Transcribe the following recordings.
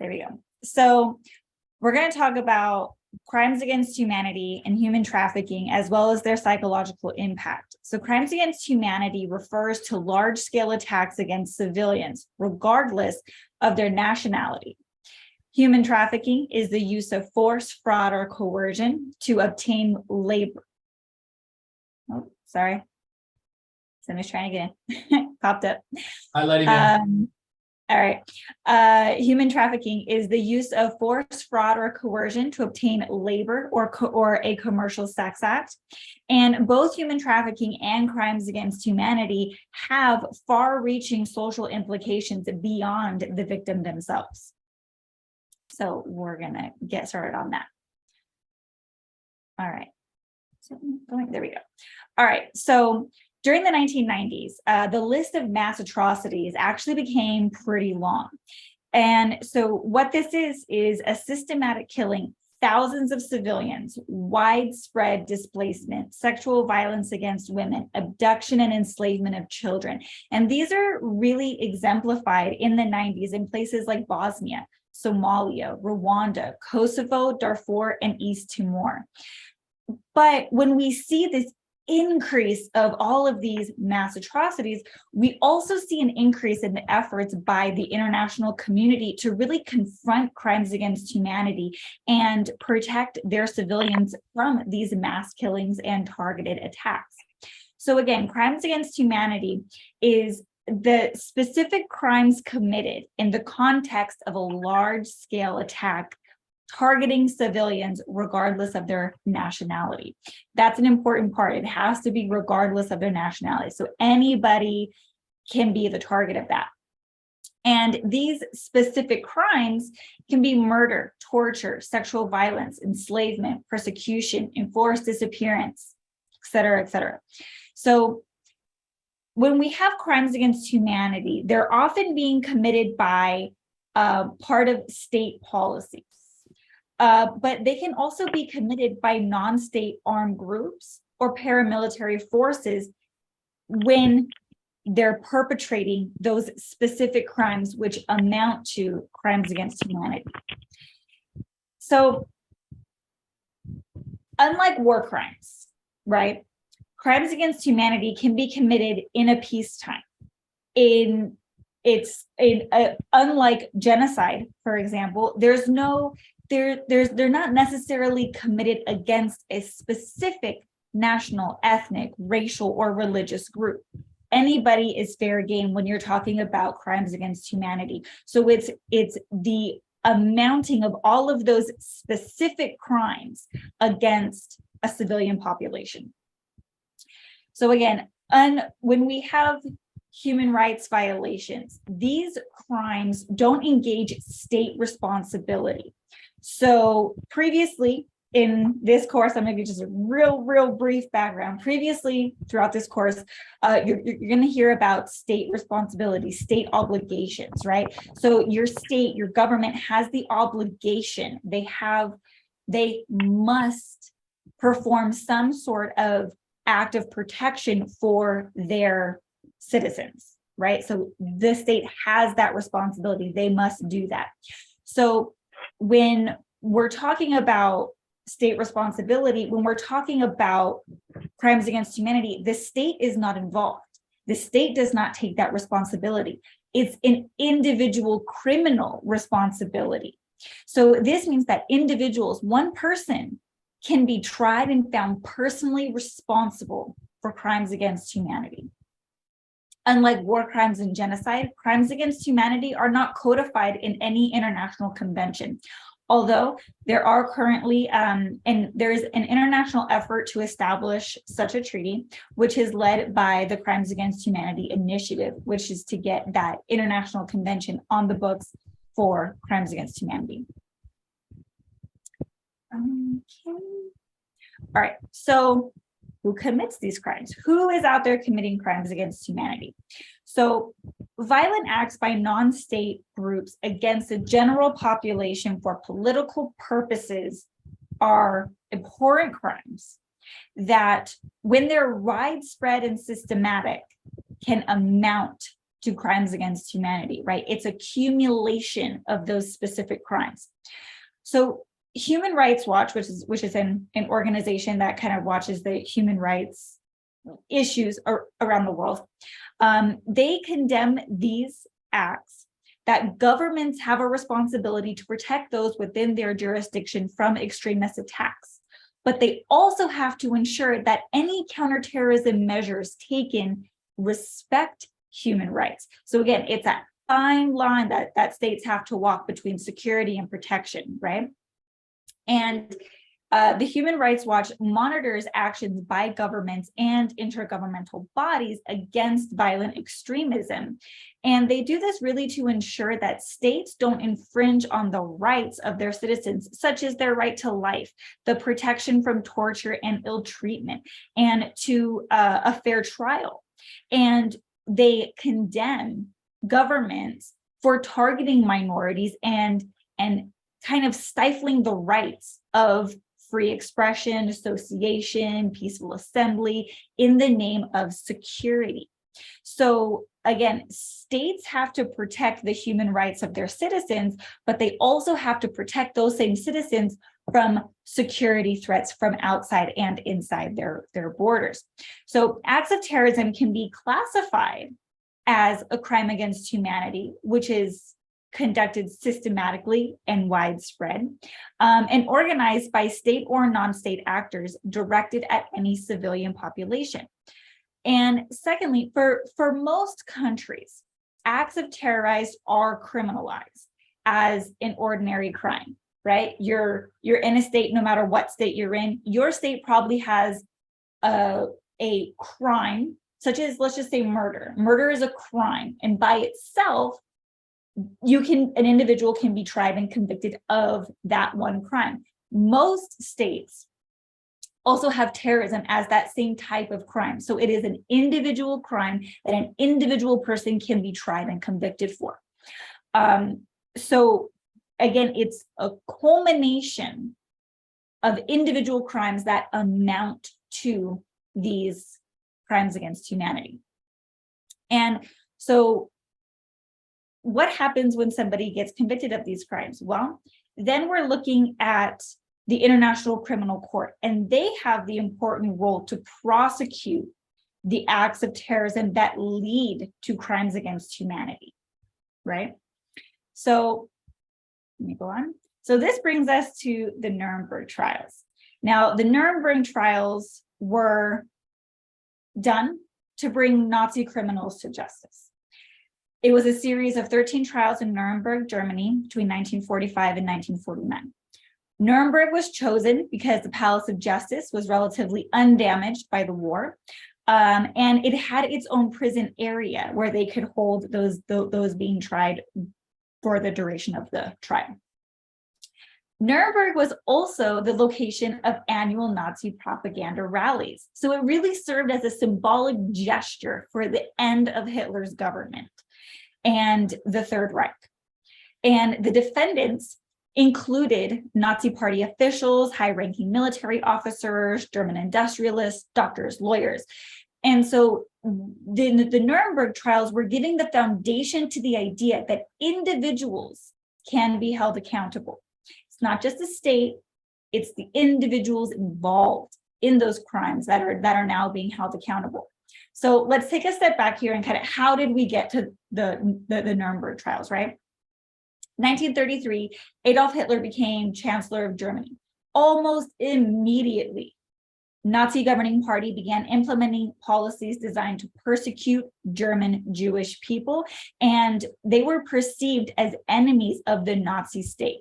There we go. So we're going to talk about crimes against humanity and human trafficking, as well as their psychological impact. So crimes against humanity refers to large-scale attacks against civilians, regardless of their nationality. Human trafficking is the use of force, fraud, or coercion to obtain labor. Oh, sorry. Somebody's trying to get in. Popped up. Hi, Letty, man. All right. Human trafficking is the use of force, fraud, or coercion to obtain labor or a commercial sex act. And both human trafficking and crimes against humanity have far-reaching social implications beyond the victim themselves. So we're going to get started on that. All right. There we go. All right. So during the 1990s, the list of mass atrocities actually became pretty long. And so what this is a systematic killing, thousands of civilians, widespread displacement, sexual violence against women, abduction and enslavement of children. And these are really exemplified in the 90s in places like Bosnia, Somalia, Rwanda, Kosovo, Darfur, and East Timor. But when we see this increase of all of these mass atrocities, we also see an increase in the efforts by the international community to really confront crimes against humanity and protect their civilians from these mass killings and targeted attacks. So again, crimes against humanity is the specific crimes committed in the context of a large-scale attack targeting civilians regardless of their nationality. That's an important part. It has to be regardless of their nationality. So anybody can be the target of that. And these specific crimes can be murder, torture, sexual violence, enslavement, persecution, enforced disappearance, et cetera, et cetera. So when we have crimes against humanity, they're often being committed by part of state policies. But they can also be committed by non-state armed groups or paramilitary forces when they're perpetrating those specific crimes which amount to crimes against humanity. So, unlike war crimes, right? Crimes against humanity can be committed in a peacetime. Unlike genocide, for example, they're not necessarily committed against a specific national, ethnic, racial, or religious group. Anybody is fair game when you're talking about crimes against humanity. So it's the amounting of all of those specific crimes against a civilian population. So again, when we have human rights violations, these crimes don't engage state responsibility. So previously in this course, I'm going to give just a real brief background. Previously throughout this course, you're going to hear about state responsibility, state obligations, right? So your state, your government has the obligation. They must perform some sort of act of protection for their citizens, right? So the state has that responsibility. They must do that. So when we're talking about state responsibility, when we're talking about crimes against humanity, the state is not involved. The state does not take that responsibility. It's an individual criminal responsibility. So this means that individuals, one person, can be tried and found personally responsible for crimes against humanity. Unlike war crimes and genocide, crimes against humanity are not codified in any international convention. Although there are currently, and there's an international effort to establish such a treaty, which is led by the Crimes Against Humanity Initiative, which is to get that international convention on the books for crimes against humanity. Okay. All right, so who commits these crimes? Who is out there committing crimes against humanity? So violent acts by non-state groups against the general population for political purposes are abhorrent crimes that, when they're widespread and systematic, can amount to crimes against humanity, right? It's accumulation of those specific crimes. So Human Rights Watch, which is an organization that kind of watches the human rights issues around the world, they condemn these acts, that governments have a responsibility to protect those within their jurisdiction from extremist attacks. But they also have to ensure that any counterterrorism measures taken respect human rights. So again, it's that fine line that states have to walk between security and protection, right? And the Human Rights Watch monitors actions by governments and intergovernmental bodies against violent extremism. And they do this really to ensure that states don't infringe on the rights of their citizens, such as their right to life, the protection from torture and ill treatment, and to a fair trial. And they condemn governments for targeting minorities and kind of stifling the rights of free expression, association, peaceful assembly in the name of security. So again, states have to protect the human rights of their citizens, but they also have to protect those same citizens from security threats from outside and inside their borders. So acts of terrorism can be classified as a crime against humanity, which is conducted systematically and widespread, and organized by state or non-state actors directed at any civilian population. And secondly, for most countries, acts of terrorized are criminalized as an ordinary crime, right? You're in a state, no matter what state you're in, your state probably has a crime, such as, let's just say, murder. Murder is a crime, and by itself, an individual can be tried and convicted of that one crime. Most states also have terrorism as that same type of crime. So it is an individual crime that an individual person can be tried and convicted for. So again, it's a culmination of individual crimes that amount to these crimes against humanity. And so what happens when somebody gets convicted of these crimes? Well, then we're looking at the International Criminal Court, and they have the important role to prosecute the acts of terrorism that lead to crimes against humanity, right? So let me go on. So this brings us to the Nuremberg trials. Now, the Nuremberg trials were done to bring Nazi criminals to justice. It was a series of 13 trials in Nuremberg, Germany, between 1945 and 1949. Nuremberg was chosen because the Palace of Justice was relatively undamaged by the war, and it had its own prison area where they could hold those being tried for the duration of the trial. Nuremberg was also the location of annual Nazi propaganda rallies, so it really served as a symbolic gesture for the end of Hitler's government and the Third Reich. And the defendants included Nazi party officials, high-ranking military officers, German industrialists, doctors, lawyers. And so the Nuremberg trials were giving the foundation to the idea that individuals can be held accountable. It's not just the state, it's the individuals involved in those crimes that are now being held accountable. So let's take a step back here and kind of how did we get to the Nuremberg trials, right? 1933, Adolf Hitler became Chancellor of Germany. Almost immediately, Nazi governing party began implementing policies designed to persecute German Jewish people, and they were perceived as enemies of the Nazi state.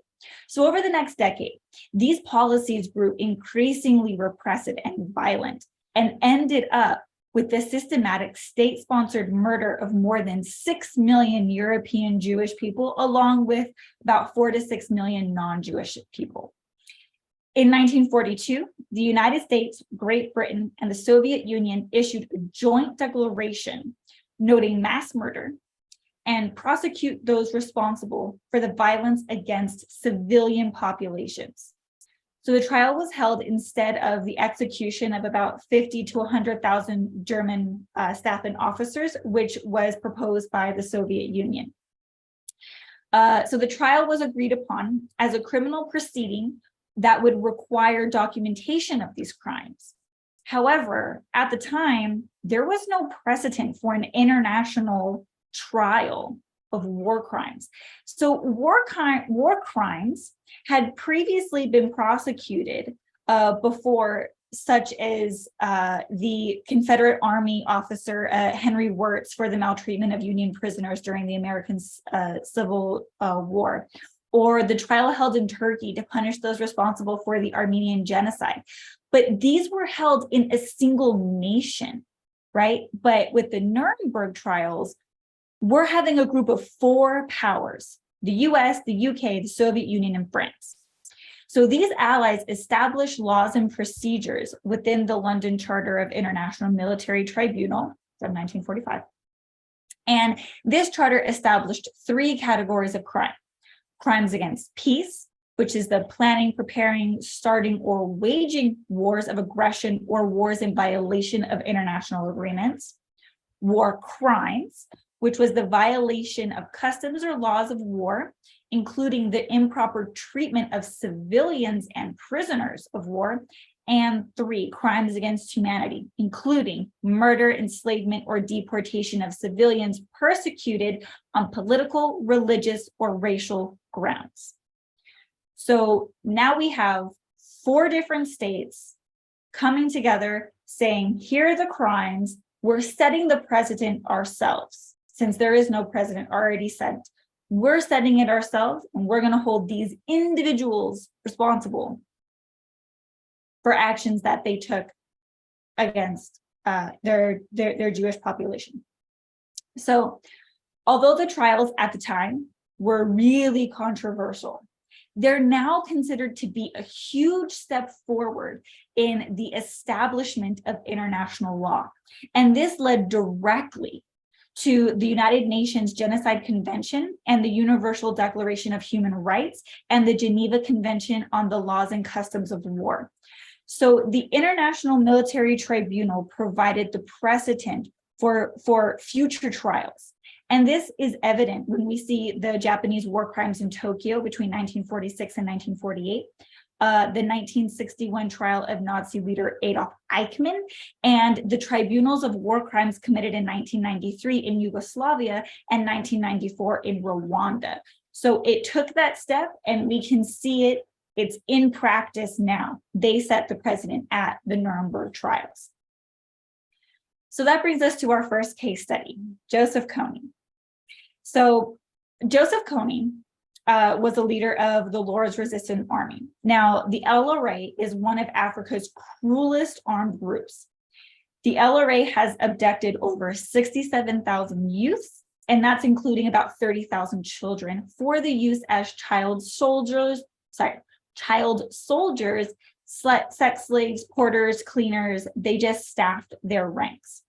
So over the next decade, these policies grew increasingly repressive and violent and ended up with the systematic state-sponsored murder of more than 6 million European Jewish people, along with about 4 to 6 million non-Jewish people. In 1942, the United States, Great Britain, and the Soviet Union issued a joint declaration noting mass murder and prosecute those responsible for the violence against civilian populations. So the trial was held instead of the execution of about 50 to 100,000 German staff and officers, which was proposed by the Soviet Union. So the trial was agreed upon as a criminal proceeding that would require documentation of these crimes. However, at the time, there was no precedent for an international trial of war crimes. So war crimes had previously been prosecuted before, such as the Confederate Army officer Henry Wirz for the maltreatment of Union prisoners during the American Civil War, or the trial held in Turkey to punish those responsible for the Armenian genocide. But these were held in a single nation, right? But with the Nuremberg trials, we're having a group of 4 powers: the US, the UK, the Soviet Union, and France. So these allies established laws and procedures within the London Charter of International Military Tribunal from 1945. And this charter established 3 categories of crime: crimes against peace, which is the planning, preparing, starting, or waging wars of aggression or wars in violation of international agreements; war crimes, which was the violation of customs or laws of war, including the improper treatment of civilians and prisoners of war; and 3, crimes against humanity, including murder, enslavement, or deportation of civilians persecuted on political, religious, or racial grounds. So now we have 4 different states coming together saying, here are the crimes, we're setting the precedent ourselves. Since there is no precedent already set, we're setting it ourselves, and we're going to hold these individuals responsible for actions that they took against their Jewish population. So although the trials at the time were really controversial, they're now considered to be a huge step forward in the establishment of international law. And this led directly to the United Nations Genocide Convention and the Universal Declaration of Human Rights and the Geneva Convention on the Laws and Customs of War. So the International Military Tribunal provided the precedent for future trials. And this is evident when we see the Japanese war crimes in Tokyo between 1946 and 1948, the 1961 trial of Nazi leader Adolf Eichmann, and the tribunals of war crimes committed in 1993 in Yugoslavia and 1994 in Rwanda. So it took that step, and we can see it. It's in practice now. They set the precedent at the Nuremberg trials. So that brings us to our first case study, Joseph Kony. So Joseph Kony was a leader of the Lord's Resistance Army. Now, the LRA is one of Africa's cruelest armed groups. The LRA has abducted over 67,000 youths, and that's including about 30,000 children, for the use as child soldiers, sex slaves, porters, cleaners. They just staffed their ranks.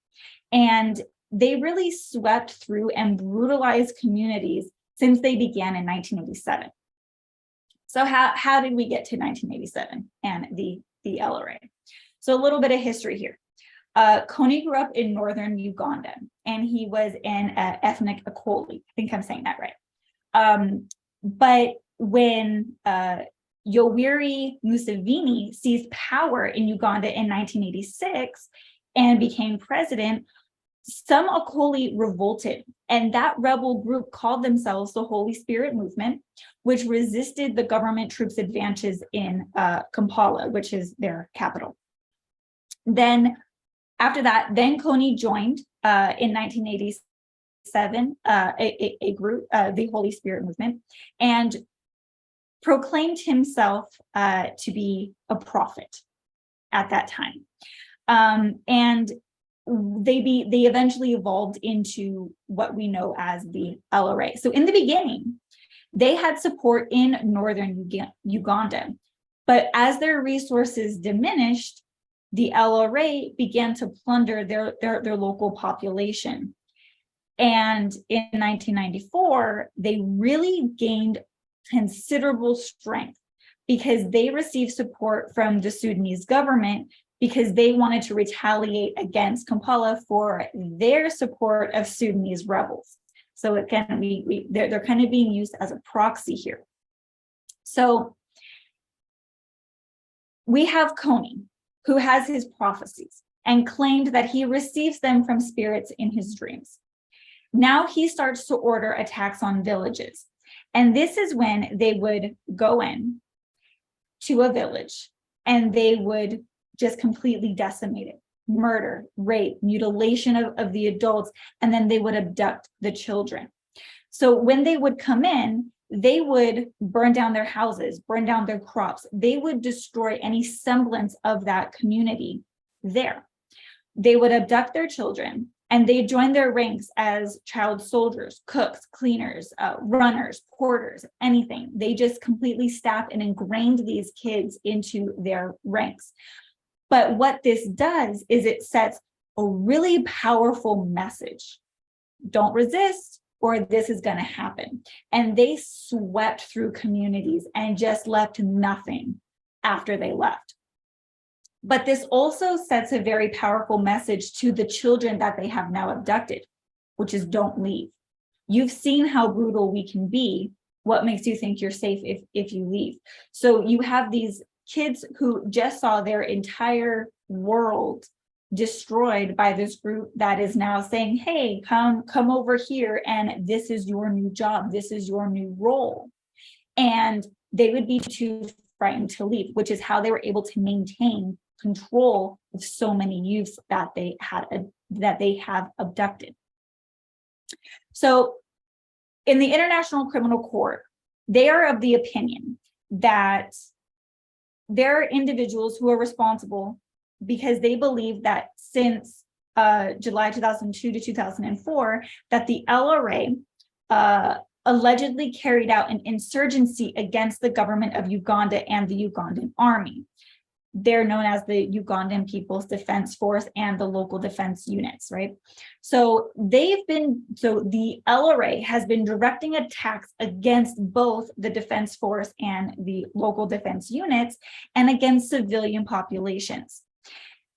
And they really swept through and brutalized communities since they began in 1987. So how did we get to 1987 and the LRA? So a little bit of history here. Kony grew up in northern Uganda, and he was an ethnic Akoli. I think I'm saying that right. But when Yoweri Museveni seized power in Uganda in 1986 and became president, some Akoli revolted, and that rebel group called themselves the Holy Spirit Movement, which resisted the government troops' advances in Kampala, which is their capital. Then after that, Kony joined in 1987 a group, the Holy Spirit Movement, and proclaimed himself to be a prophet at that time. And they eventually evolved into what we know as the LRA. So in the beginning, they had support in northern Uganda, but as their resources diminished, the LRA began to plunder their local population. And in 1994, they really gained considerable strength because they received support from the Sudanese government because they wanted to retaliate against Kampala for their support of Sudanese rebels. So again, they're kind of being used as a proxy here. So we have Kony, who has his prophecies and claimed that he receives them from spirits in his dreams. Now he starts to order attacks on villages. And this is when they would go in to a village and they would just completely decimate it, murder, rape, mutilation of the adults, and then they would abduct the children. So when they would come in, they would burn down their houses, burn down their crops. They would destroy any semblance of that community there. They would abduct their children and they join their ranks as child soldiers, cooks, cleaners, runners, porters, anything. They just completely staffed and ingrained these kids into their ranks. But what this does is it sets a really powerful message. Don't resist, or this is going to happen. And they swept through communities and just left nothing after they left. But this also sets a very powerful message to the children that they have now abducted, which is don't leave. You've seen how brutal we can be. What makes you think you're safe if you leave? So you have these kids who just saw their entire world destroyed by this group that is now saying, hey, come over here, and this is your new job, this is your new role. And they would be too frightened to leave, which is how they were able to maintain control of so many youths that they have abducted. So in the International Criminal Court, they are of the opinion that there are individuals who are responsible because they believe that since July 2002 to 2004, that the LRA allegedly carried out an insurgency against the government of Uganda and the Ugandan army. They're known as the Ugandan People's Defense Force and the local defense units, right? So the LRA has been directing attacks against both the defense force and the local defense units and against civilian populations.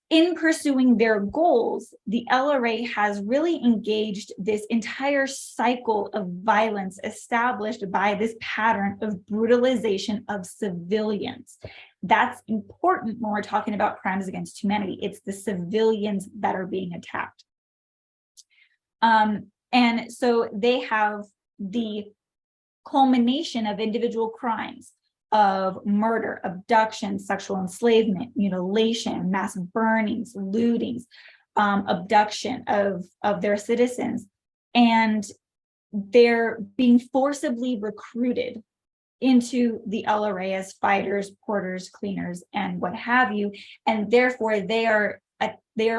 In pursuing their goals, the LRA has really engaged this entire cycle of violence established by this pattern of brutalization of civilians. That's important when we're talking about crimes against humanity. It's the civilians that are being attacked. And so they have the culmination of individual crimes of murder, abduction, sexual enslavement, mutilation, mass burnings, lootings, abduction of their citizens. And they're being forcibly recruited into the LRA as fighters, porters, cleaners, and what have you. And therefore they are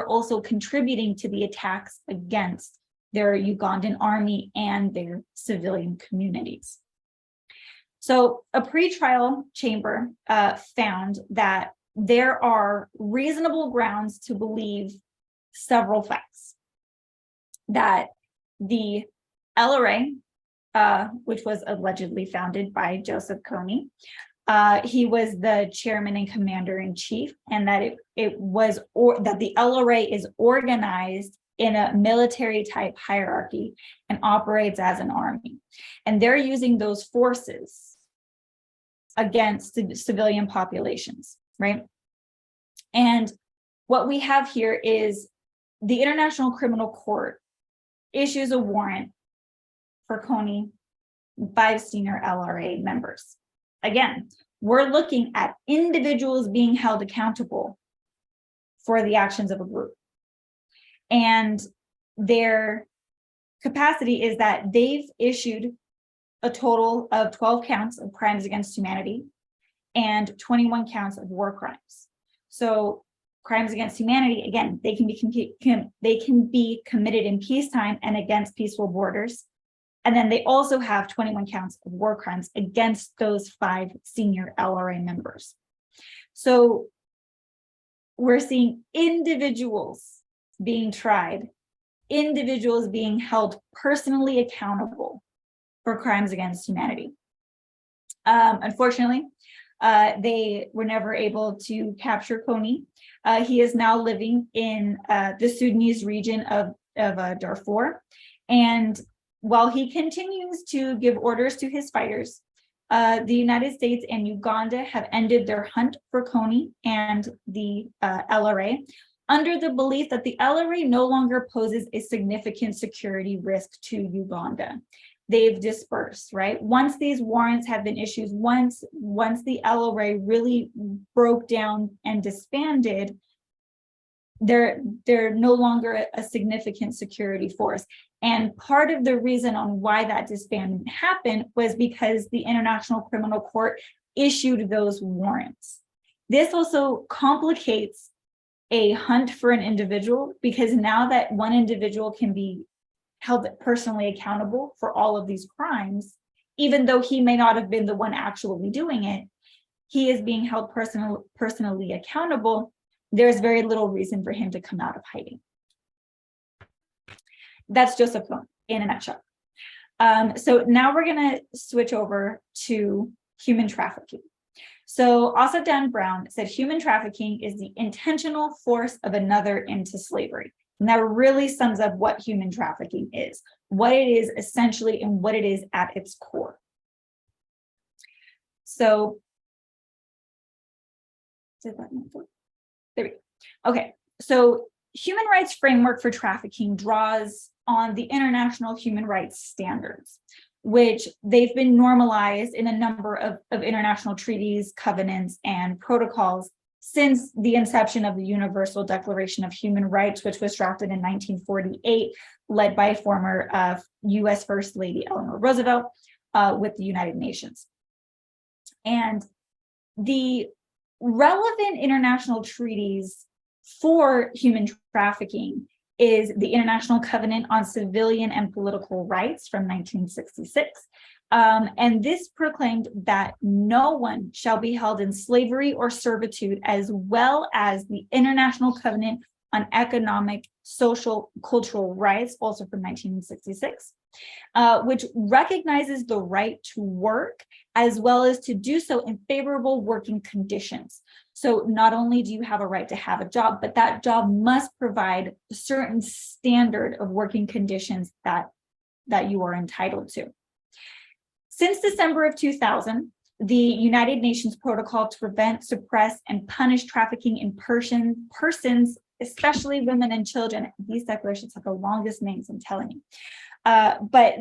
also contributing to the attacks against their Ugandan army and their civilian communities. So a pretrial chamber found that there are reasonable grounds to believe several facts. That the LRA, which was allegedly founded by Joseph Kony, he was the chairman and commander-in-chief, and that that the LRA is organized in a military type hierarchy and operates as an army. And they're using those forces against civilian populations, right? And what we have here is the International Criminal Court issues a warrant for Kony, 5 senior LRA members. Again, we're looking at individuals being held accountable for the actions of a group. And their capacity is that they've issued a total of 12 counts of crimes against humanity and 21 counts of war crimes. So crimes against humanity, again, they can be committed in peacetime and against peaceful borders. And then they also have 21 counts of war crimes against those 5 senior LRA members. So we're seeing individuals being tried, individuals being held personally accountable for crimes against humanity. Unfortunately, They were never able to capture Kony. He is now living in the Sudanese region of Darfur. And while he continues to give orders to his fighters, the United States and Uganda have ended their hunt for Kony and the LRA under the belief that the LRA no longer poses a significant security risk to Uganda. They've dispersed, right? Once these warrants have been issued, once the LRA really broke down and disbanded, they're no longer a significant security force. And part of the reason on why that disbandment happened was because the International Criminal Court issued those warrants. This also complicates a hunt for an individual, because now that one individual can be held personally accountable for all of these crimes, even though he may not have been the one actually doing it, he is being held personally accountable. There's very little reason for him to come out of hiding. That's Joseph Kony in a nutshell. So now we're going to switch over to human trafficking. So Asaf Dan Brown said human trafficking is the intentional force of another into slavery. And that really sums up what human trafficking is, what it is essentially, and what it is at its core. So, there we go. Okay, so human rights framework for trafficking draws on the international human rights standards, which they've been normalized in a number of international treaties, covenants, and protocols since the inception of the Universal Declaration of Human Rights, which was drafted in 1948, led by former US First Lady Eleanor Roosevelt with the United Nations. And the relevant international treaties for human trafficking is the International Covenant on Civilian and Political Rights from 1966. And this proclaimed that no one shall be held in slavery or servitude, as well as the International Covenant on Economic, Social, Cultural Rights, also from 1966, which recognizes the right to work, as well as to do so in favorable working conditions. So not only do you have a right to have a job, but that job must provide a certain standard of working conditions that you are entitled to. Since December of 2000, the United Nations Protocol to Prevent, Suppress, and Punish Trafficking in Persons, especially women and children. These declarations have the longest names, I'm telling you. But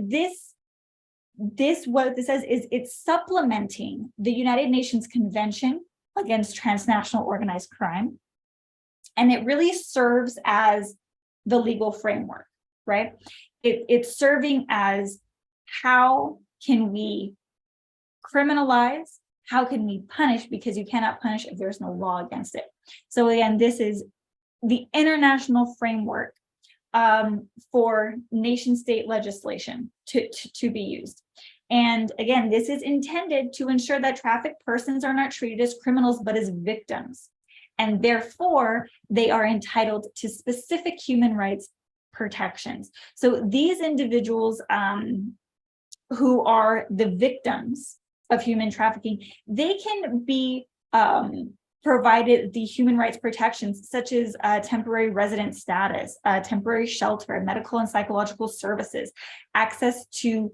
what this says is it's supplementing the United Nations Convention against transnational organized crime. And it really serves as the legal framework, right? It's serving as how can we criminalize, how can we punish, because you cannot punish if there's no law against it. So again, this is the international framework for nation state legislation to be used. And again, this is intended to ensure that trafficked persons are not treated as criminals, but as victims. And therefore, they are entitled to specific human rights protections. So these individuals who are the victims of human trafficking, they can be provided the human rights protections, such as temporary resident status, temporary shelter, medical and psychological services, access to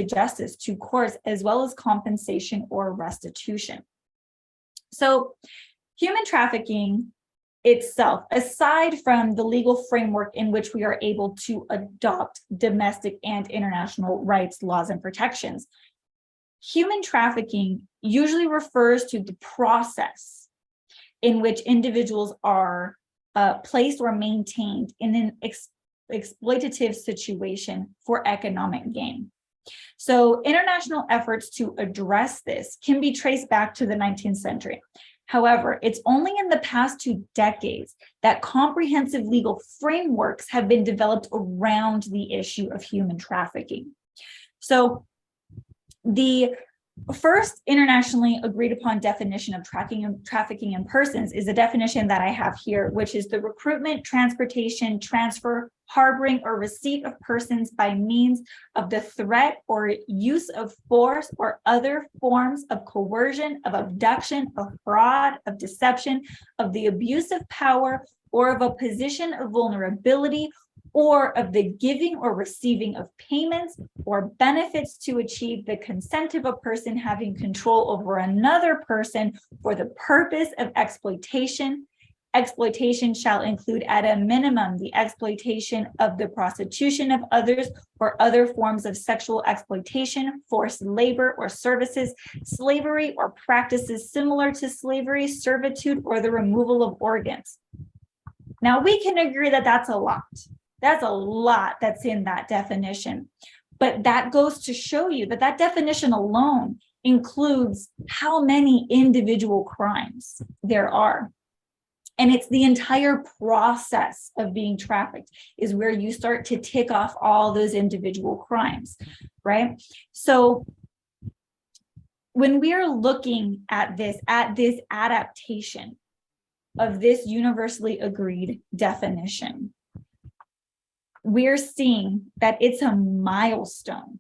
justice, to courts, as well as compensation or restitution. So human trafficking itself, aside from the legal framework in which we are able to adopt domestic and international rights, laws, and protections, human trafficking usually refers to the process in which individuals are placed or maintained in an exploitative situation for economic gain. So international efforts to address this can be traced back to the 19th century. However, it's only in the past 2 decades that comprehensive legal frameworks have been developed around the issue of human trafficking. So the first internationally agreed upon definition of trafficking in persons is the definition that I have here, which is the recruitment, transportation, transfer, harboring, or receipt of persons by means of the threat or use of force or other forms of coercion, of abduction, of fraud, of deception, of the abuse of power, or of a position of vulnerability, or of the giving or receiving of payments or benefits to achieve the consent of a person having control over another person for the purpose of exploitation. Exploitation shall include at a minimum the exploitation of the prostitution of others or other forms of sexual exploitation, forced labor or services, slavery or practices similar to slavery, servitude, or the removal of organs. Now we can agree that that's a lot. That's a lot that's in that definition. But that goes to show you that that definition alone includes how many individual crimes there are. And it's the entire process of being trafficked is where you start to tick off all those individual crimes, right? So when we are looking at this adaptation of this universally agreed definition, we're seeing that it's a milestone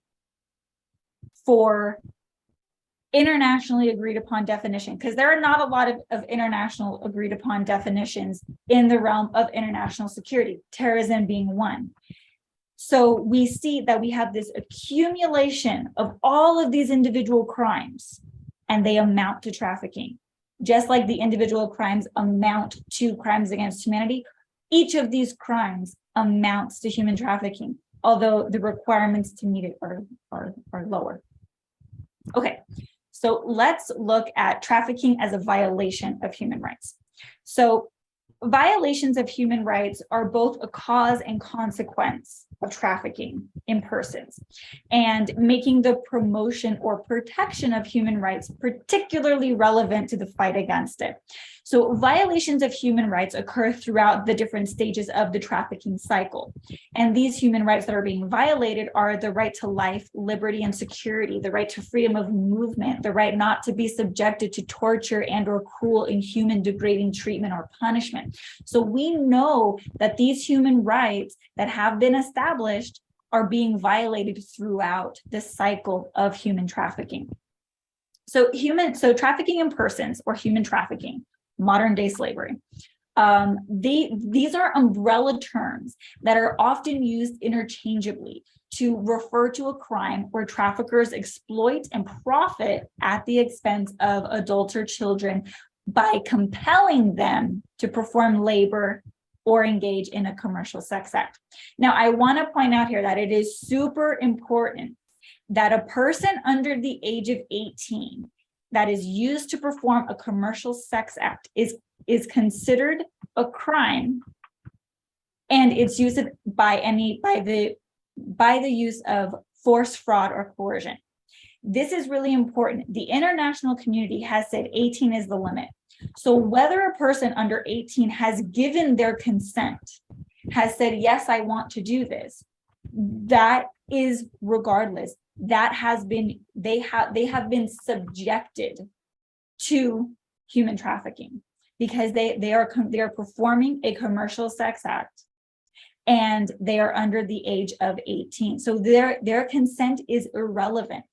for internationally agreed upon definition, because there are not a lot of international agreed upon definitions in the realm of international security, terrorism being one. So we see that we have this accumulation of all of these individual crimes, and they amount to trafficking. Just like the individual crimes amount to crimes against humanity, each of these crimes amounts to human trafficking, although the requirements to meet it are lower. Okay, so let's look at trafficking as a violation of human rights. So violations of human rights are both a cause and consequence of trafficking in persons, and making the promotion or protection of human rights particularly relevant to the fight against it. So violations of human rights occur throughout the different stages of the trafficking cycle. And these human rights that are being violated are the right to life, liberty, and security, the right to freedom of movement, the right not to be subjected to torture and or cruel, inhuman, degrading treatment or punishment. So we know that these human rights that have been established are being violated throughout the cycle of human trafficking. So trafficking in persons, or human trafficking, modern day slavery, these are umbrella terms that are often used interchangeably to refer to a crime where traffickers exploit and profit at the expense of adults or children by compelling them to perform labor or engage in a commercial sex act. Now, I want to point out here that it is super important that a person under the age of 18 that is used to perform a commercial sex act is considered a crime, and it's used by the use of force, fraud, or coercion. This is really important. The international community has said 18 is the limit. So whether a person under 18 has given their consent, has said, yes, I want to do this, that is regardless. That has been, they have been subjected to human trafficking because they are performing a commercial sex act and they are under the age of 18. So their consent is irrelevant.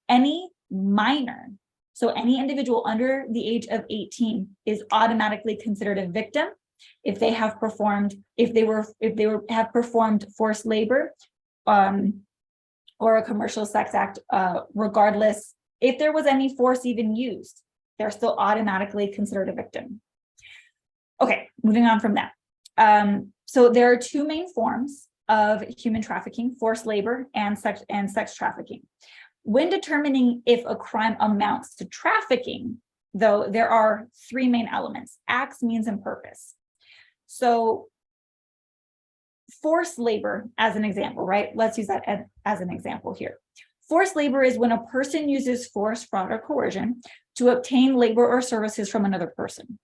Any minor, so any individual under the age of 18 is automatically considered a victim if they have performed, have performed forced labor, or a commercial sex act, regardless if there was any force even used, they're still automatically considered a victim. Okay, moving on from that. So there are two main forms of human trafficking: forced labor and sex trafficking. When determining if a crime amounts to trafficking, though, there are three main elements: acts, means, and purpose. So forced labor as an example, right? Let's use that as an example here. Forced labor is when a person uses force, fraud, or coercion to obtain labor or services from another person.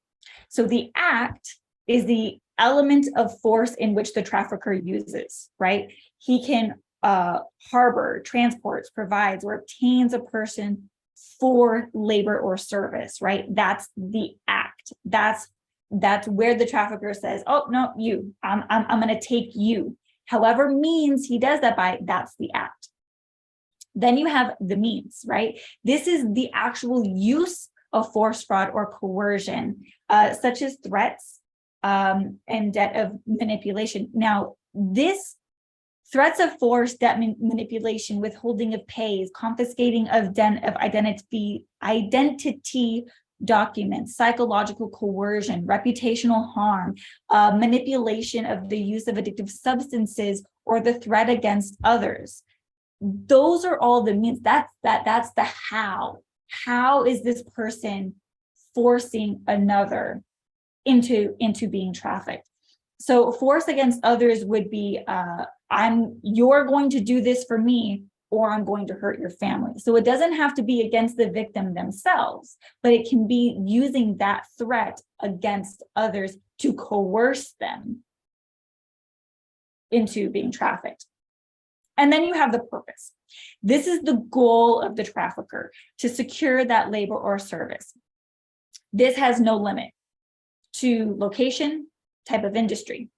So the act is the element of force in which the trafficker uses, right? He can harbor, transports, provides, or obtains a person for labor or service, right? That's the act. That's where the trafficker says, oh, no, you, I'm going to take you. However means he does that by, that's the act. Then you have the means, right? This is the actual use of force, fraud, or coercion, such as threats and debt of manipulation. Now, this threats of force, debt manipulation, withholding of pays, confiscating of identity documents, psychological coercion, reputational harm, manipulation of the use of addictive substances, or the threat against others. Those are all the means. That's the how. How is this person forcing another into being trafficked? So force against others would be you're going to do this for me, or I'm going to hurt your family. So it doesn't have to be against the victim themselves, but it can be using that threat against others to coerce them into being trafficked. And then you have the purpose. This is the goal of the trafficker, to secure that labor or service. This has no limit to location, type of industry.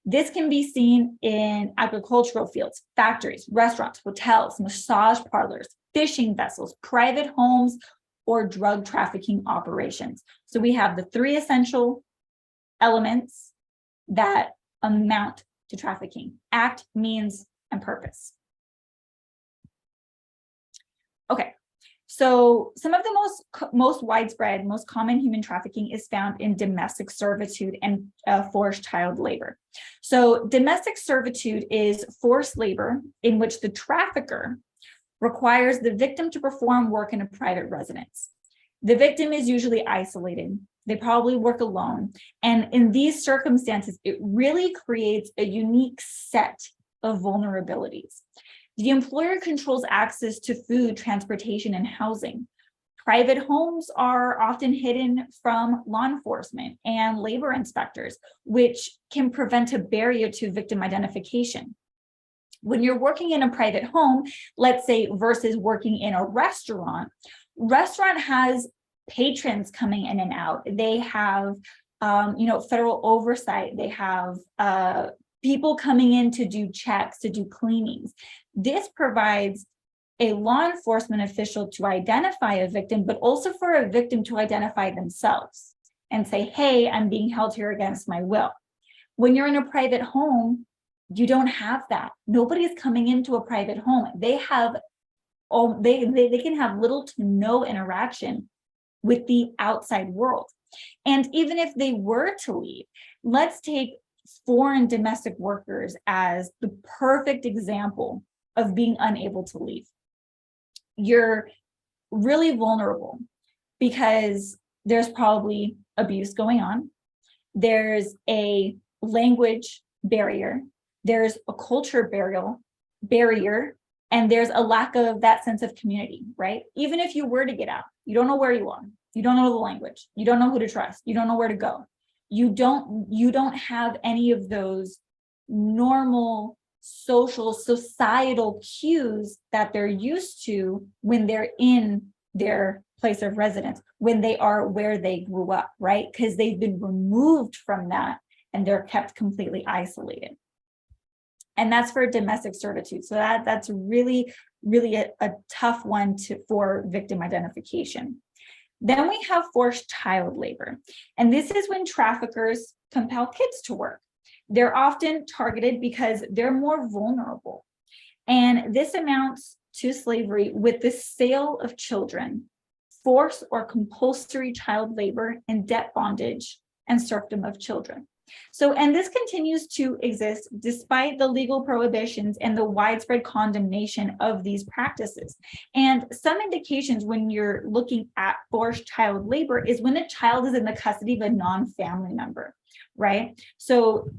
This can be seen in agricultural fields, factories, restaurants, hotels, massage parlors, fishing vessels, private homes, or drug trafficking operations. So we have the three essential elements that amount to trafficking: act, means, and purpose. Okay, so some of the most widespread, most common human trafficking is found in domestic servitude and forced child labor. So domestic servitude is forced labor in which the trafficker requires the victim to perform work in a private residence. The victim is usually isolated. They probably work alone. And in these circumstances, it really creates a unique set of vulnerabilities. The employer controls access to food, transportation, and housing. Private homes are often hidden from law enforcement and labor inspectors, which can prevent a barrier to victim identification. When you're working in a private home, let's say, versus working in a restaurant has patrons coming in and out. They have, federal oversight. They have people coming in to do checks, to do cleanings. This provides a law enforcement official to identify a victim, but also for a victim to identify themselves and say, hey, I'm being held here against my will. When you're in a private home, you don't have that. Nobody's coming into a private home. They can have little to no interaction with the outside world. And even if they were to leave, let's take foreign domestic workers as the perfect example of being unable to leave. You're really vulnerable because there's probably abuse going on. There's a language barrier. There's a culture barrier, and there's a lack of that sense of community, right? Even if you were to get out, you don't know where you are. You don't know the language. You don't know who to trust. You don't know where to go. You don't have any of those normal societal cues that they're used to when they're in their place of residence, when they are where they grew up, right? Because they've been removed from that and they're kept completely isolated. And that's for domestic servitude. So that's really, really a tough one for victim identification. Then we have forced child labor. And this is when traffickers compel kids to work. They're often targeted because they're more vulnerable. And this amounts to slavery with the sale of children, forced or compulsory child labor, and debt bondage and serfdom of children. So, and this continues to exist despite the legal prohibitions and the widespread condemnation of these practices. And some indications when you're looking at forced child labor is when a child is in the custody of a non-family member, right? So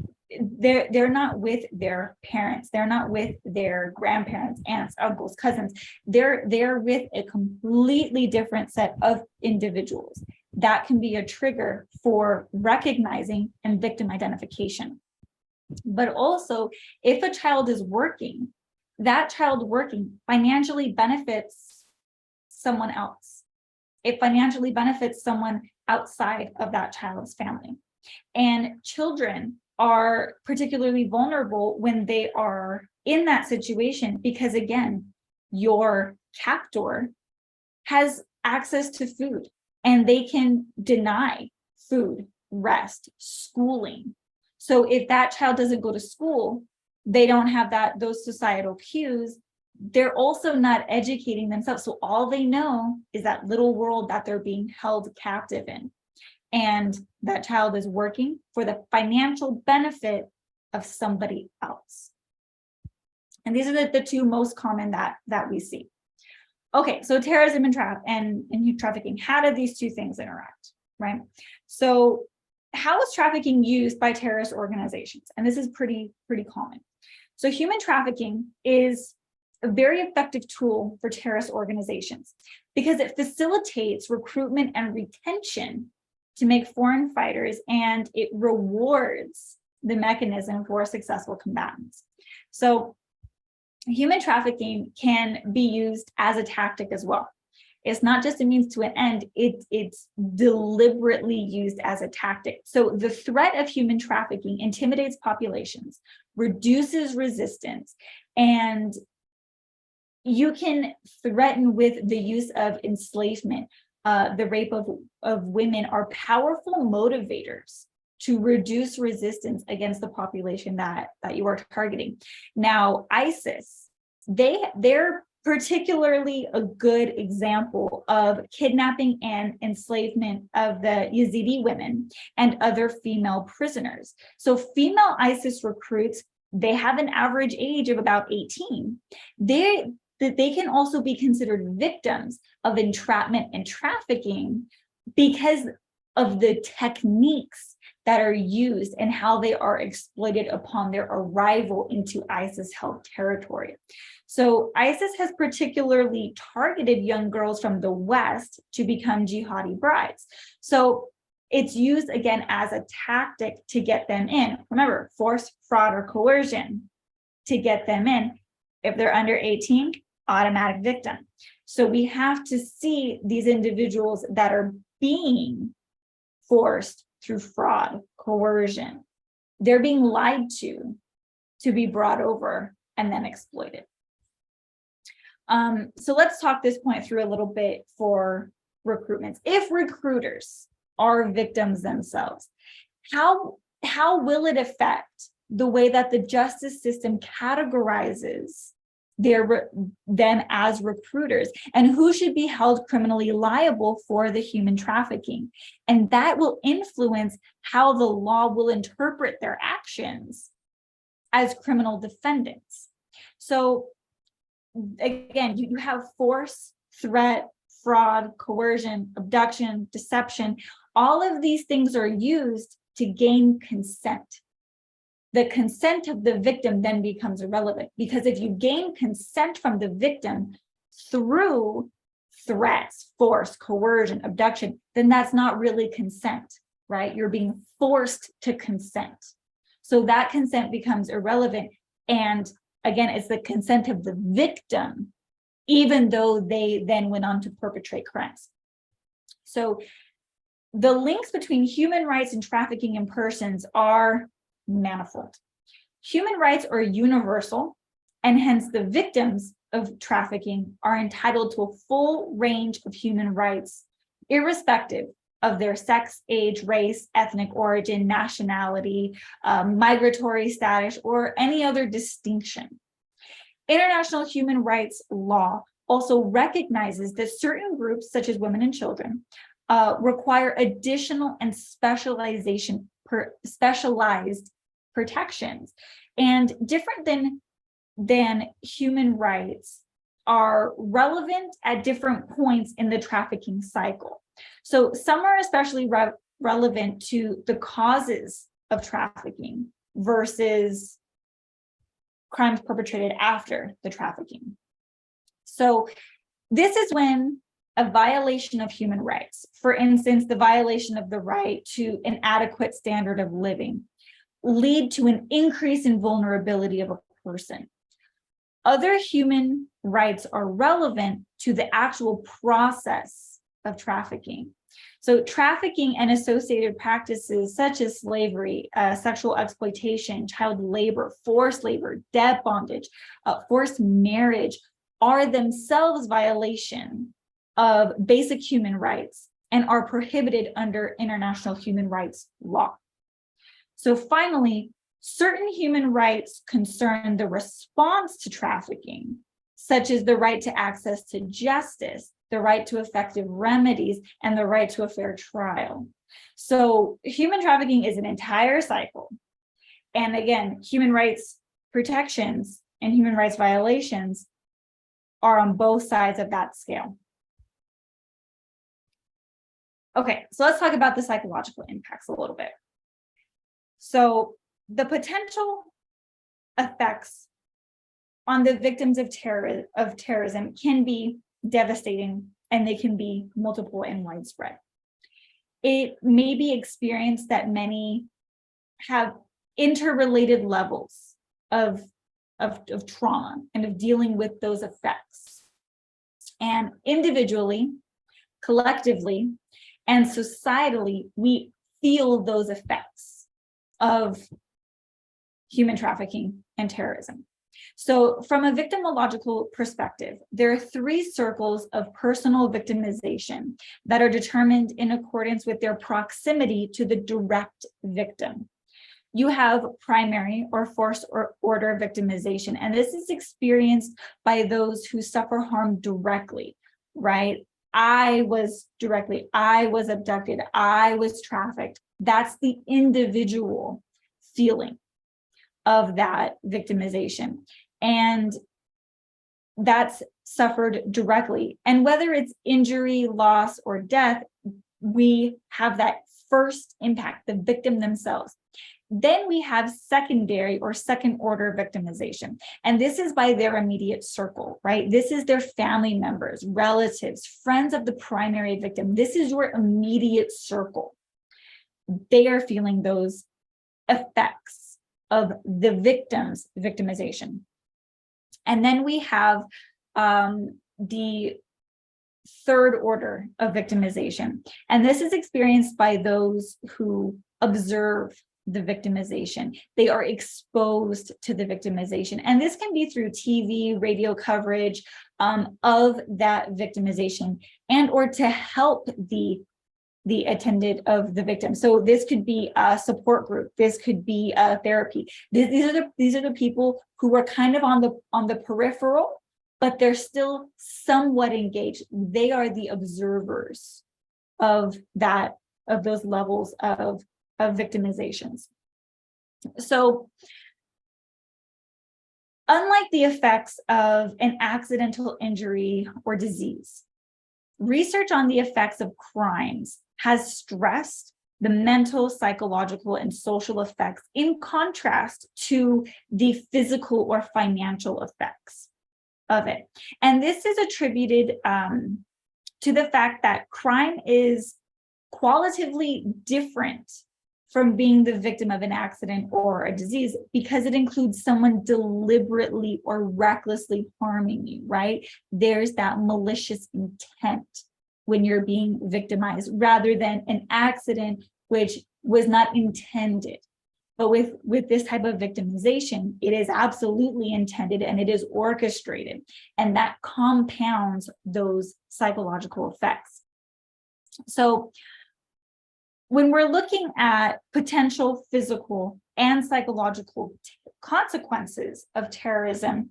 they're not with their parents, they're not with their grandparents, aunts, uncles, cousins. They're with a completely different set of individuals. That can be a trigger for recognizing and victim identification. But also, if a child is working, that child working financially benefits someone else. it financially benefits someone outside of that child's family. And children are particularly vulnerable when they are in that situation, because again, your captor has access to food and they can deny food, rest, schooling. So if that child doesn't go to school, they don't have those societal cues. They're also not educating themselves. So all they know is that little world that they're being held captive in. And that child is working for the financial benefit of somebody else. And these are the two most common that we see. Okay, so terrorism and human trafficking, how do these two things interact, right? So how is trafficking used by terrorist organizations? And this is pretty common. So human trafficking is a very effective tool for terrorist organizations because it facilitates recruitment and retention to make foreign fighters, and it rewards the mechanism for successful combatants. So human trafficking can be used as a tactic as well. It's not just a means to an end, it's deliberately used as a tactic. So the threat of human trafficking intimidates populations, reduces resistance, and you can threaten with the use of enslavement. The rape of women are powerful motivators to reduce resistance against the population that you are targeting. Now, ISIS, they're particularly a good example of kidnapping and enslavement of the Yazidi women and other female prisoners. So female ISIS recruits, they have an average age of about 18. They can also be considered victims of entrapment and trafficking because of the techniques that are used and how they are exploited upon their arrival into ISIS-held territory. So ISIS has particularly targeted young girls from the West to become jihadi brides. So it's used again as a tactic to get them in. Remember, force, fraud, or coercion to get them in. If they're under 18, automatic victim. So we have to see these individuals that are being forced through fraud, coercion. They're being lied to be brought over and then exploited. So let's talk this point through a little bit for recruitments. If recruiters are victims themselves, how will it affect the way that the justice system categorizes them as recruiters, and who should be held criminally liable for the human trafficking? And that will influence how the law will interpret their actions as criminal defendants. So again, you have force, threat, fraud, coercion, abduction, deception. All of these things are used to gain consent. The consent of the victim then becomes irrelevant, because if you gain consent from the victim through threats, force, coercion, abduction, then that's not really consent, right? You're being forced to consent. So that consent becomes irrelevant. And again, it's the consent of the victim, even though they then went on to perpetrate crimes. So the links between human rights and trafficking in persons are manifold. Human rights are universal, and hence the victims of trafficking are entitled to a full range of human rights, irrespective of their sex, age, race, ethnic origin, nationality, migratory status, or any other distinction. International human rights law also recognizes that certain groups, such as women and children, require additional and specialized protections, and different than human rights are relevant at different points in the trafficking cycle. So some are especially relevant to the causes of trafficking versus crimes perpetrated after the trafficking. So this is when a violation of human rights, for instance, the violation of the right to an adequate standard of living, lead to an increase in vulnerability of a person. Other human rights are relevant to the actual process of trafficking. So trafficking and associated practices such as slavery, sexual exploitation, child labor, forced labor, debt bondage, forced marriage are themselves violation of basic human rights and are prohibited under international human rights law. So finally, certain human rights concern the response to trafficking, such as the right to access to justice, the right to effective remedies, and the right to a fair trial. So human trafficking is an entire cycle. And again, human rights protections and human rights violations are on both sides of that scale. Okay, so let's talk about the psychological impacts a little bit. So the potential effects on the victims of terrorism can be devastating, and they can be multiple and widespread. It may be experienced that many have interrelated levels of trauma and of dealing with those effects. And individually, collectively, and societally, we feel those effects of human trafficking and terrorism. So from a victimological perspective, there are 3 circles of personal victimization that are determined in accordance with their proximity to the direct victim. You have primary or force or order victimization, and this is experienced by those who suffer harm directly, right? I was abducted, I was trafficked. That's the individual feeling of that victimization. And that's suffered directly. And whether it's injury, loss, or death, we have that first impact, the victim themselves. Then we have secondary or second order victimization. And this is by their immediate circle, right? This is their family members, relatives, friends of the primary victim. This is your immediate circle. They are feeling those effects of the victim's victimization. And then we have the third order of victimization. And this is experienced by those who observe the victimization. They are exposed to the victimization. And this can be through TV, radio coverage of that victimization, and or to help the attendant of the victim. So this could be a support group. This could be a therapy. These are the people who are kind of on the peripheral, but they're still somewhat engaged. They are the observers of those levels of victimizations. So unlike the effects of an accidental injury or disease, research on the effects of crimes has stressed the mental, psychological, and social effects in contrast to the physical or financial effects of it. And this is attributed to the fact that crime is qualitatively different from being the victim of an accident or a disease because it includes someone deliberately or recklessly harming you, right? There's that malicious intent when you're being victimized rather than an accident which was not intended. But with this type of victimization, it is absolutely intended and it is orchestrated, and that compounds those psychological effects. So when we're looking at potential physical and psychological consequences of terrorism,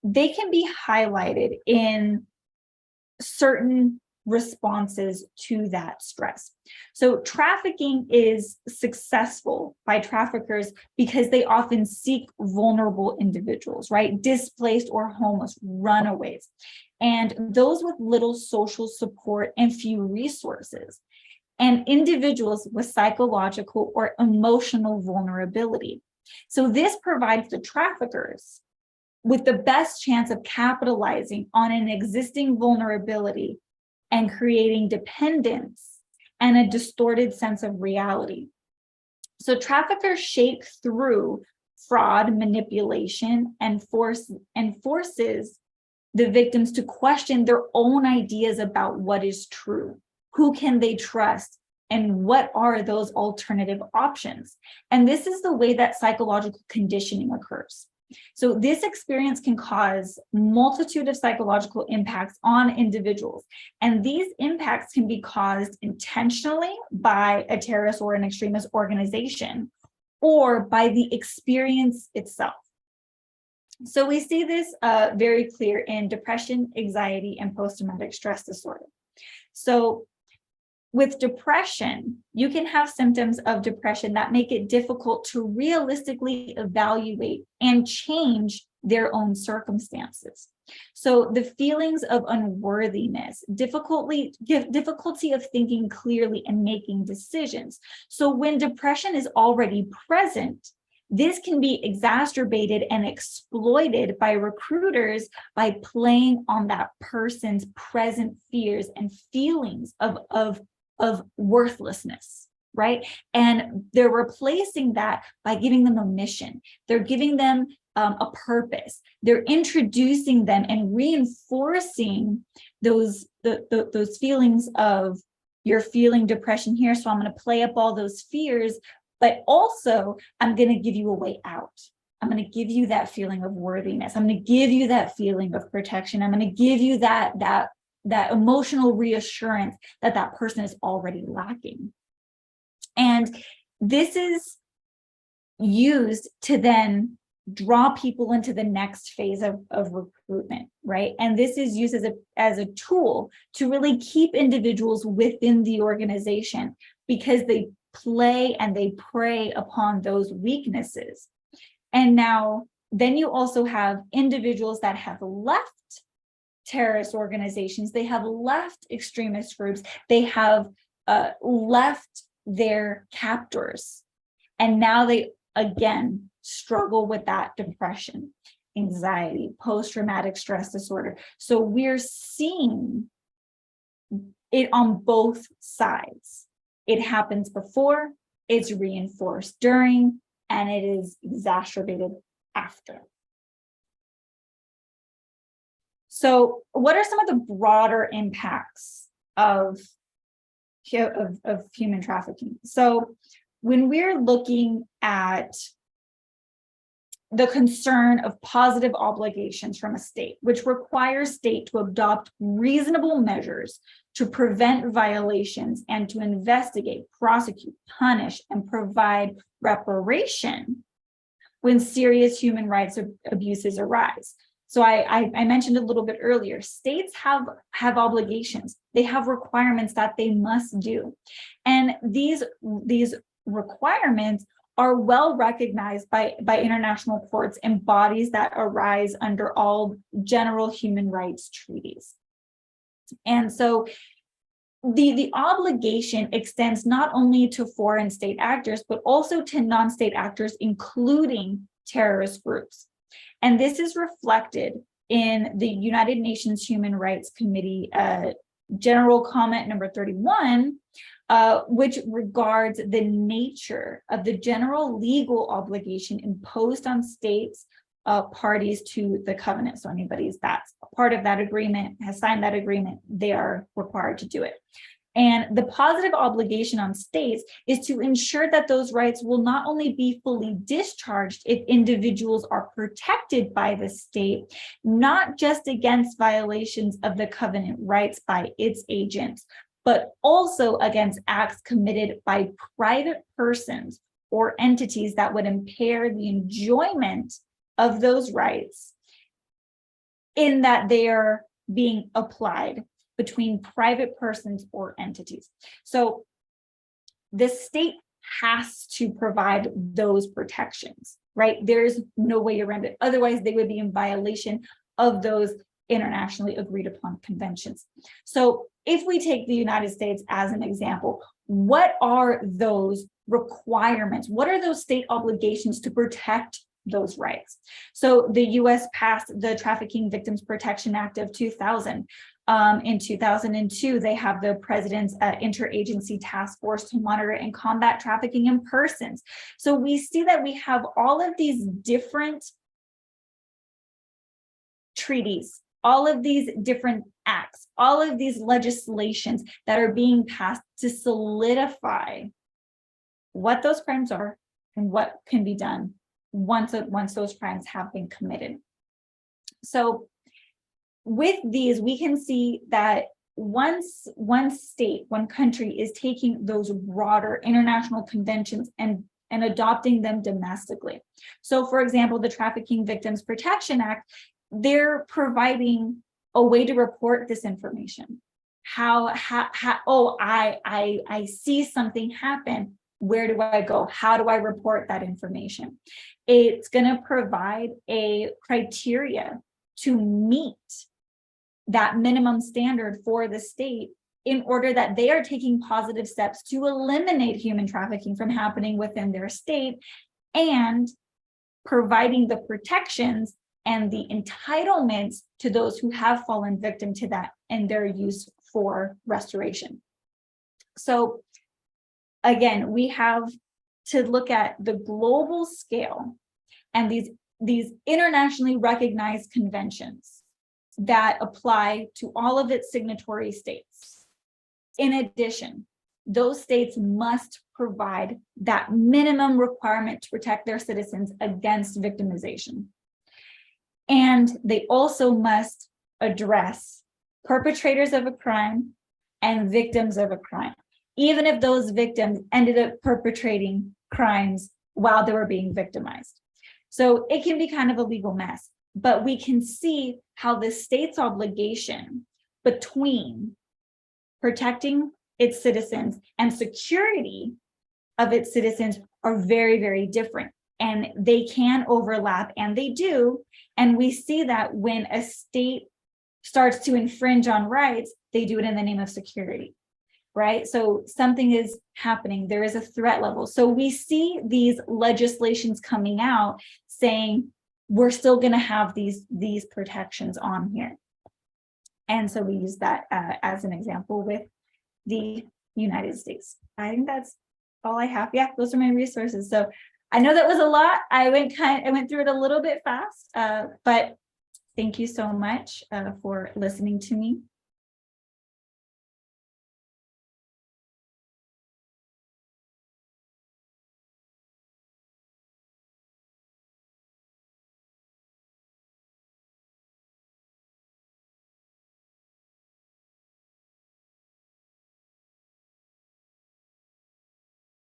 they can be highlighted in certain responses to that stress. So trafficking is successful by traffickers because they often seek vulnerable individuals, right? Displaced or homeless, runaways, and those with little social support and few resources, and individuals with psychological or emotional vulnerability. So this provides the traffickers with the best chance of capitalizing on an existing vulnerability and creating dependence and a distorted sense of reality. So traffickers shape through fraud, manipulation, and forces the victims to question their own ideas about what is true. Who can they trust? And what are those alternative options? And this is the way that psychological conditioning occurs. So this experience can cause multitude of psychological impacts on individuals. And these impacts can be caused intentionally by a terrorist or an extremist organization, or by the experience itself. So we see this very clear in depression, anxiety, and post-traumatic stress disorder. So with depression, you can have symptoms of depression that make it difficult to realistically evaluate and change their own circumstances. So the feelings of unworthiness, difficulty of thinking clearly and making decisions. So when depression is already present, this can be exacerbated and exploited by recruiters by playing on that person's present fears and feelings of worthlessness, right? And they're replacing that by giving them a mission. They're giving them a purpose. They're introducing them and reinforcing those feelings of, you're feeling depression here, so I'm going to play up all those fears, but also I'm going to give you a way out. I'm going to give you that feeling of worthiness. I'm going to give you that feeling of protection. I'm going to give you that emotional reassurance that that person is already lacking. And this is used to then draw people into the next phase of recruitment, right? And this is used as a tool to really keep individuals within the organization, because they play and they prey upon those weaknesses. And now, then you also have individuals that have left terrorist organizations, they have left extremist groups, they have left their captors, and now they again struggle with that depression, anxiety, post-traumatic stress disorder. So we're seeing it on both sides. It happens before, it's reinforced during, and it is exacerbated after. So what are some of the broader impacts of human trafficking? So when we're looking at the concern of positive obligations from a state, which requires state to adopt reasonable measures to prevent violations and to investigate, prosecute, punish, and provide reparation when serious human rights abuses arise. So I mentioned a little bit earlier, states have obligations. They have requirements that they must do. And these requirements are well recognized by international courts and bodies that arise under all general human rights treaties. And so the obligation extends not only to foreign state actors, but also to non-state actors, including terrorist groups. And this is reflected in the United Nations Human Rights Committee General Comment number 31, which regards the nature of the general legal obligation imposed on states parties to the covenant. So anybody that's a part of that agreement, has signed that agreement, they are required to do it. And the positive obligation on states is to ensure that those rights will not only be fully discharged if individuals are protected by the state, not just against violations of the covenant rights by its agents, but also against acts committed by private persons or entities that would impair the enjoyment of those rights, in that they are being applied between private persons or entities. So the state has to provide those protections, right? There's no way around it. Otherwise, they would be in violation of those internationally agreed upon conventions. So if we take the United States as an example, what are those requirements? What are those state obligations to protect those rights? So the US passed the Trafficking Victims Protection Act of 2000. In 2002, they have the President's Interagency Task Force to monitor and combat trafficking in persons. So we see that we have all of these different treaties all of these different acts, all of these legislations that are being passed to solidify what those crimes are and what can be done once those crimes have been committed. So with these, we can see that once one state, one country is taking those broader international conventions and adopting them domestically. So for example, the Trafficking Victims Protection Act, they're providing a way to report this information. I see something happen. Where do I go? How do I report that information? It's going to provide a criteria to meet that minimum standard for the state in order that they are taking positive steps to eliminate human trafficking from happening within their state and providing the protections and the entitlements to those who have fallen victim to that and their use for restoration. So again, we have to look at the global scale and these internationally recognized conventions that apply to all of its signatory states. In addition, those states must provide that minimum requirement to protect their citizens against victimization. And they also must address perpetrators of a crime and victims of a crime, even if those victims ended up perpetrating crimes while they were being victimized. So it can be kind of a legal mess, but we can see how the state's obligation between protecting its citizens and security of its citizens are very, very different. And they can overlap, and they do. And we see that when a state starts to infringe on rights, they do it in the name of security, right? So something is happening. There is a threat level. So we see these legislations coming out saying, we're still going to have these protections on here. And so we use that as an example with the United States. I think that's all I have. Yeah, those are my resources. So I know that was a lot. I went through it a little bit fast, but thank you so much for listening to me.